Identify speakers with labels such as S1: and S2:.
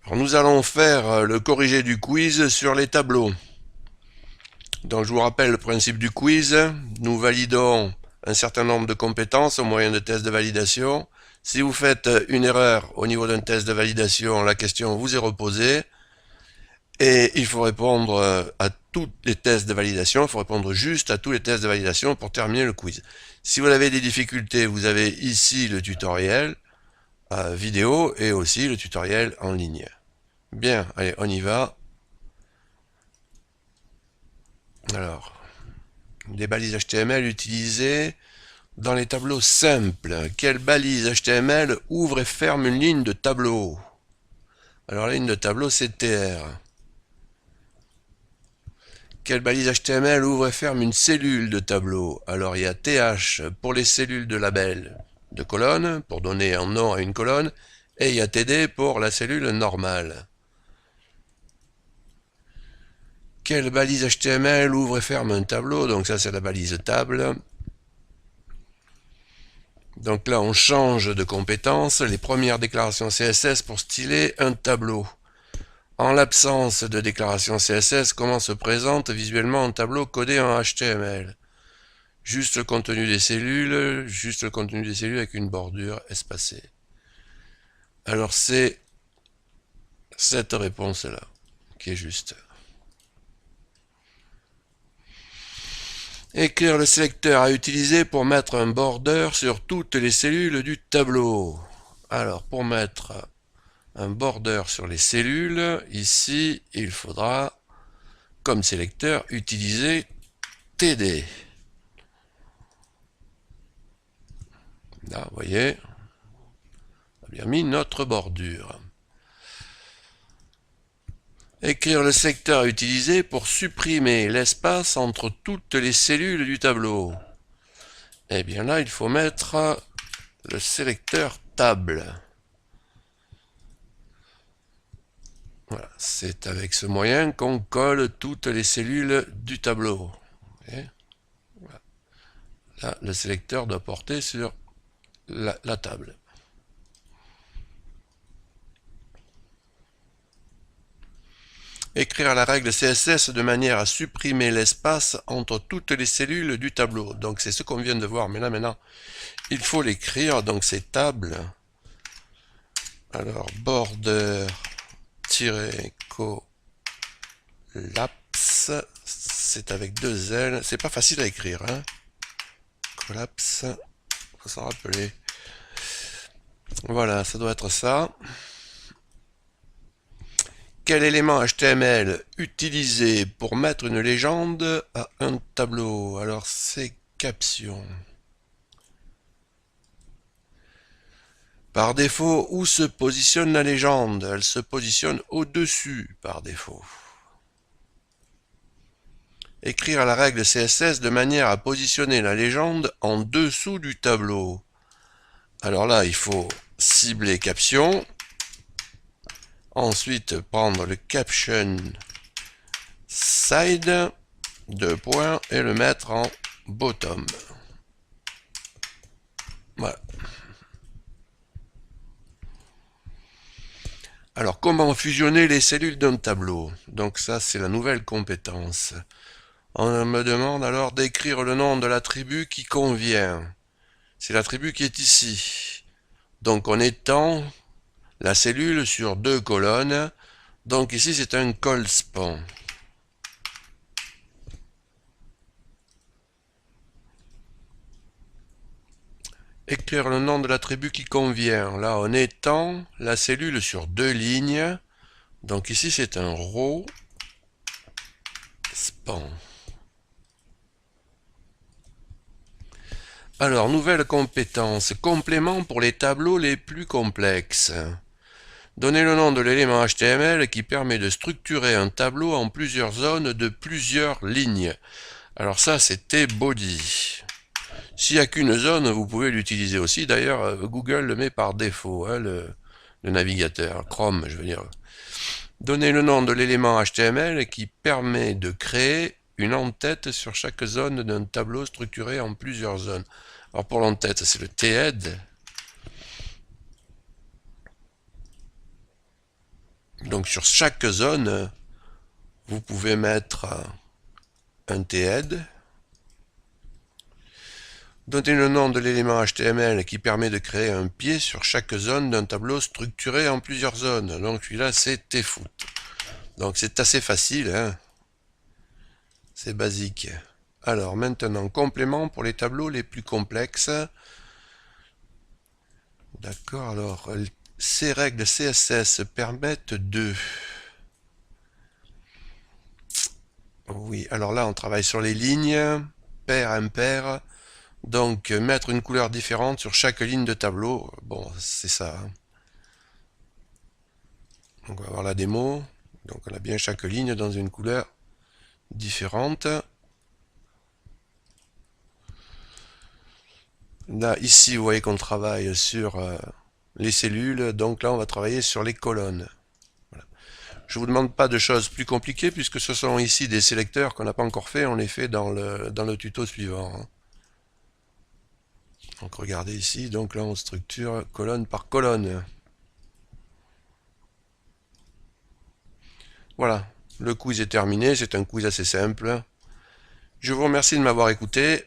S1: Alors, nous allons faire le corrigé du quiz sur les tableaux. Donc je vous rappelle le principe du quiz. Nous validons un certain nombre de compétences au moyen de tests de validation. Si vous faites une erreur au niveau d'un test de validation, la question vous est reposée et il faut répondre à tous les tests de validation. Il faut répondre juste à tous les tests de validation pour terminer le quiz. Si vous avez des difficultés, vous avez ici le tutoriel vidéo et aussi le tutoriel en ligne. Bien, allez, on y va. Alors, les balises HTML utilisées dans les tableaux simples. Quelle balise HTML ouvre et ferme une ligne de tableau? Alors, la ligne de tableau, c'est TR. Quelle balise HTML ouvre et ferme une cellule de tableau? Alors, il y a TH pour les cellules de label de colonne, pour donner un nom à une colonne, et il y a TD pour la cellule normale. Quelle balise HTML ouvre et ferme un tableau? Donc ça, c'est la balise table. Donc là, on change de compétence. Les premières déclarations CSS pour styler un tableau. En l'absence de déclaration CSS, comment se présente visuellement un tableau codé en HTML? Juste le contenu des cellules, avec une bordure espacée. Alors c'est cette réponse-là qui est juste. Écrire le sélecteur à utiliser pour mettre un border sur toutes les cellules du tableau. Alors pour mettre un border sur les cellules, ici il faudra comme sélecteur utiliser TD. Là, vous voyez, on a bien mis notre bordure. Écrire le secteur à utiliser pour supprimer l'espace entre toutes les cellules du tableau. Et bien là, il faut mettre le sélecteur table. Voilà, c'est avec ce moyen qu'on colle toutes les cellules du tableau. Voilà. Là, le sélecteur doit porter sur la table. Écrire la règle CSS de manière à supprimer l'espace entre toutes les cellules du tableau. Donc c'est ce qu'on vient de voir, mais là maintenant, il faut l'écrire, donc c'est table. Alors border-collapse, c'est avec deux L, c'est pas facile à écrire, hein. Collapse, faut s'en rappeler. Voilà, ça doit être ça. Quel élément HTML utiliser pour mettre une légende à un tableau? Alors c'est caption. Par défaut, où se positionne la légende? Elle se positionne au-dessus par défaut. Écrire la règle CSS de manière à positionner la légende en dessous du tableau. Alors là, il faut cibler caption. Ensuite, prendre le caption side, deux points, et le mettre en bottom. Voilà. Alors, comment fusionner les cellules d'un tableau? Donc ça, c'est la nouvelle compétence. On me demande alors d'écrire le nom de l'attribut qui convient. C'est l'attribut qui est ici. Donc on étend la cellule sur deux colonnes. Donc ici, c'est un col-span. Écrire le nom de l'attribut qui convient. Là, on étend la cellule sur deux lignes. Donc ici, c'est un row span. Alors, nouvelle compétence. Complément pour les tableaux les plus complexes. Donnez le nom de l'élément HTML qui permet de structurer un tableau en plusieurs zones de plusieurs lignes. Alors ça, c'est tbody. S'il n'y a qu'une zone, vous pouvez l'utiliser aussi. D'ailleurs, Google le met par défaut, hein, le navigateur, Chrome, je veux dire. Donnez le nom de l'élément HTML qui permet de créer une en-tête sur chaque zone d'un tableau structuré en plusieurs zones. Alors pour l'en-tête, c'est le thead. Donc sur chaque zone, vous pouvez mettre un THEAD, donner le nom de l'élément HTML qui permet de créer un pied sur chaque zone d'un tableau structuré en plusieurs zones. Donc celui-là c'est tfoot. Donc c'est assez facile, hein. C'est basique. Alors maintenant, complément pour les tableaux les plus complexes. D'accord, alors ces règles CSS permettent de... Oui, alors là on travaille sur les lignes, pair, impair. Donc mettre une couleur différente sur chaque ligne de tableau. Bon, c'est ça, hein. Donc on va voir la démo. Donc on a bien chaque ligne dans une couleur différente. Là, ici, vous voyez qu'on travaille sur les cellules. Donc là, on va travailler sur les colonnes. Voilà. Je vous demande pas de choses plus compliquées puisque ce sont ici des sélecteurs qu'on n'a pas encore fait. On les fait dans le tuto suivant, hein. Donc regardez ici. Donc là, on structure colonne par colonne. Voilà. Le quiz est terminé. C'est un quiz assez simple. Je vous remercie de m'avoir écouté.